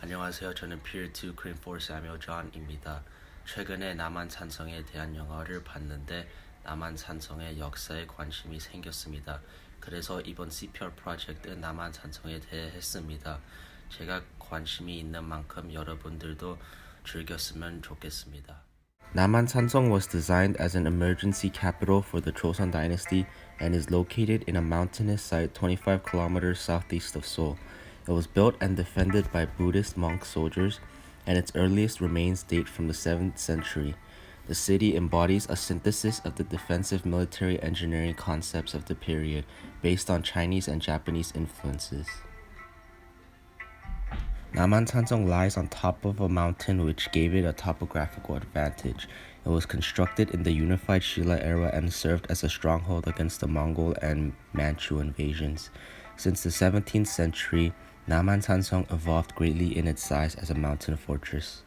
안녕하세요. 저는 Peer 2 Korean Force Samuel John입니다. 최근에 남한산성에 대한 영화를 봤는데 남한산성의 역사에 관심이 생겼습니다. 그래서 이번 CPR 프로젝트 남한산성에 대해 했습니다. 제가 관심이 있는 만큼 여러분들도 즐겼으면 좋겠습니다. Namhansanseong was designed as an emergency capital for the Joseon dynasty and is located in a mountainous site 25 kilometers southeast of Seoul. It was built and defended by Buddhist monk soldiers, and its earliest remains date from the 7th century. The city embodies a synthesis of the defensive military engineering concepts of the period, based on Chinese and Japanese influences. Namhansanseong lies on top of a mountain which gave it a topographical advantage. It was constructed in the unified Shilla era and served as a stronghold against the Mongol and Manchu invasions. Since the 17th century, Namhansanseong evolved greatly in its size as a mountain fortress.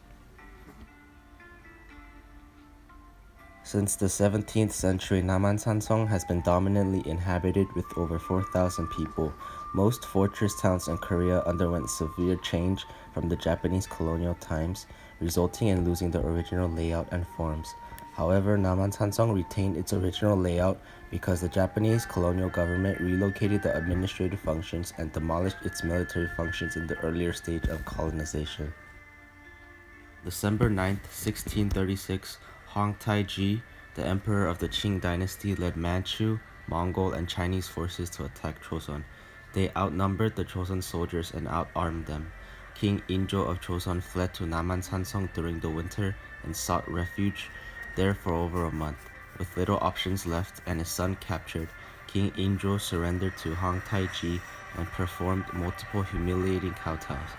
Since the 17th century, Namhansanseong has been dominantly inhabited with over 4,000 people. Most fortress towns in Korea underwent severe change from the Japanese colonial times, resulting in losing the original layout and forms. However, Namhansanseong retained its original layout because the Japanese colonial government relocated the administrative functions and demolished its military functions in the earlier stage of colonization. December 9, 1636, Hong Taiji, the emperor of the Qing dynasty, led Manchu, Mongol, and Chinese forces to attack Joseon. They outnumbered the Joseon soldiers and outarmed them. King Injo of Joseon fled to Namhansanseong during the winter and sought refuge there for over a month. With little options left and his son captured, King Injo surrendered to Hong Taiji and performed multiple humiliating kowtows.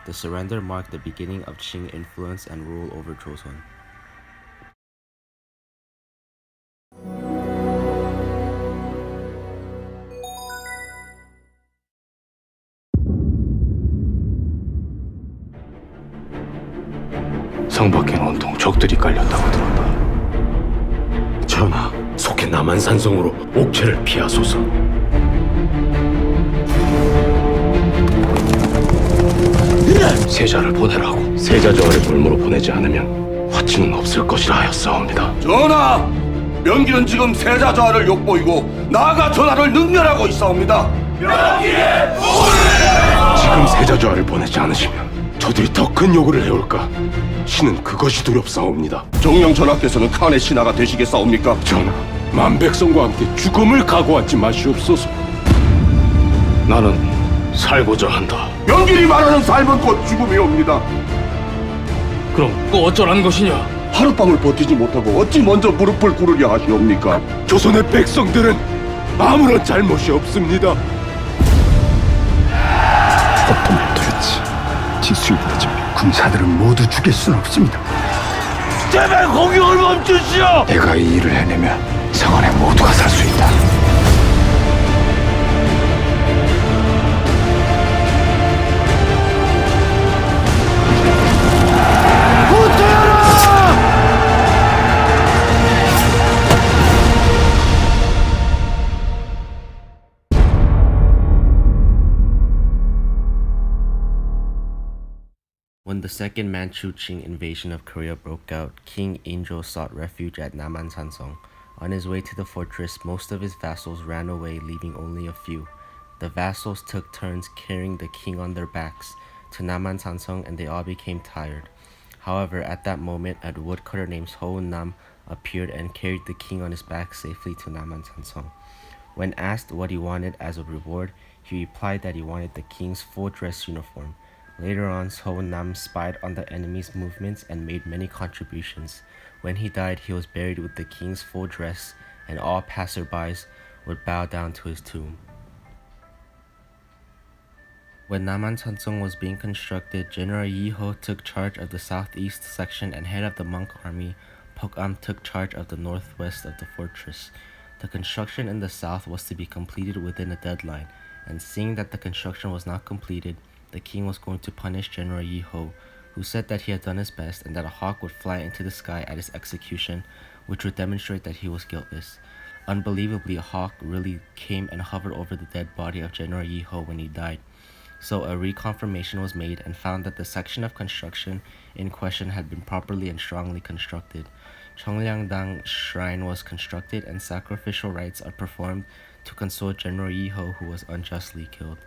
The surrender marked the beginning of Qing influence and rule over Joseon. 성 밖엔 온통 적들이 깔렸다고 들었다. 전하, 속해 남한산성으로 옥체를 피하소서. 세자를 보내라고. 세자 저하를 물무로 보내지 않으면 화치는 없을 것이라 하였사옵니다. 전하! 명기는 지금 세자 저하를 욕보이고 나아가 전하를 능멸하고 있사옵니다. 명기의 오를! 지금 세자 저하를 보내지 않으시면 저들이 더 큰 요구를 해올까? 신은 그것이 두렵사옵니다. 정령 전하께서는 칸의 신하가 되시겠사옵니까? 전하, 만백성과 함께 죽음을 각오하지 마시옵소서. 나는 살고자 한다. 명길이 말하는 삶은 곧 죽음이옵니다. 그럼 또 어쩌라는 것이냐? 하룻밤을 버티지 못하고 어찌 먼저 무릎을 꿇으려 하시옵니까? 조선의 백성들은 아무런 잘못이 없습니다. 고통을 두렵지. 지수이보다 준비 군사들은 모두 죽일 수는 없습니다. 제발 공격을 멈추시오! 내가 이 일을 해내면 성안에 모두가 살 수 있다. When the second Manchu-Qing invasion of Korea broke out, King Injo sought refuge at Namhansanseong. On his way to the fortress, most of his vassals ran away, leaving only a few. The vassals took turns carrying the king on their backs to Namhansanseong, and they all became tired. However, at that moment, a woodcutter named Nam appeared and carried the king on his back safely to Namhansanseong. When asked what he wanted as a reward, he replied that he wanted the king's full dress uniform. Later on, Nam spied on the enemy's movements and made many contributions. When he died, he was buried with the king's full dress, and all passerbys would bow down to his tomb. When Namhansanseong was being constructed, General Yi Ho took charge of the southeast section, and head of the monk army, Pok-am, took charge of the northwest of the fortress. The construction in the south was to be completed within a deadline, and seeing that the construction was not completed, the king was going to punish General Yi Ho, who said that he had done his best and that a hawk would fly into the sky at his execution, which would demonstrate that he was guiltless. Unbelievably, a hawk really came and hovered over the dead body of General Yi Ho when he died. So a reconfirmation was made and found that the section of construction in question had been properly and strongly constructed. Cheongyangdang Shrine was constructed and sacrificial rites are performed to console General Yiho, who was unjustly killed.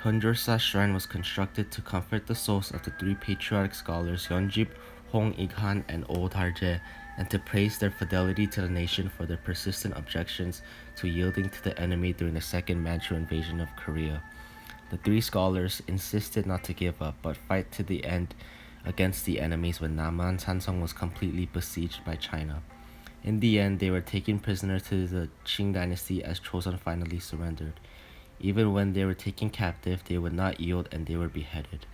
Hyunjorsa Shrine was constructed to comfort the souls of the three patriotic scholars Hyunjip, Hong Ighan, and Old Harje, and to praise their fidelity to the nation for their persistent objections to yielding to the enemy during the Second Manchu invasion of Korea. The three scholars insisted not to give up, but fight to the end against the enemies when Namhansanseong was completely besieged by China. In the end, they were taken prisoner to the Qing dynasty as Joseon finally surrendered. Even when they were taken captive, they would not yield and they were beheaded.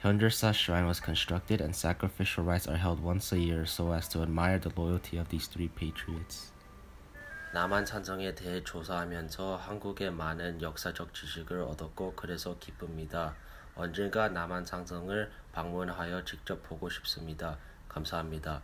Hyunjorsa Shrine was constructed and sacrificial rites are held once a year so as to admire the loyalty of these three patriots. 남한산성에 대해 조사하면서 한국의 많은 역사적 지식을 얻었고 그래서 기쁩니다. 언젠가 남한산성을 방문하여 직접 보고 싶습니다. 감사합니다.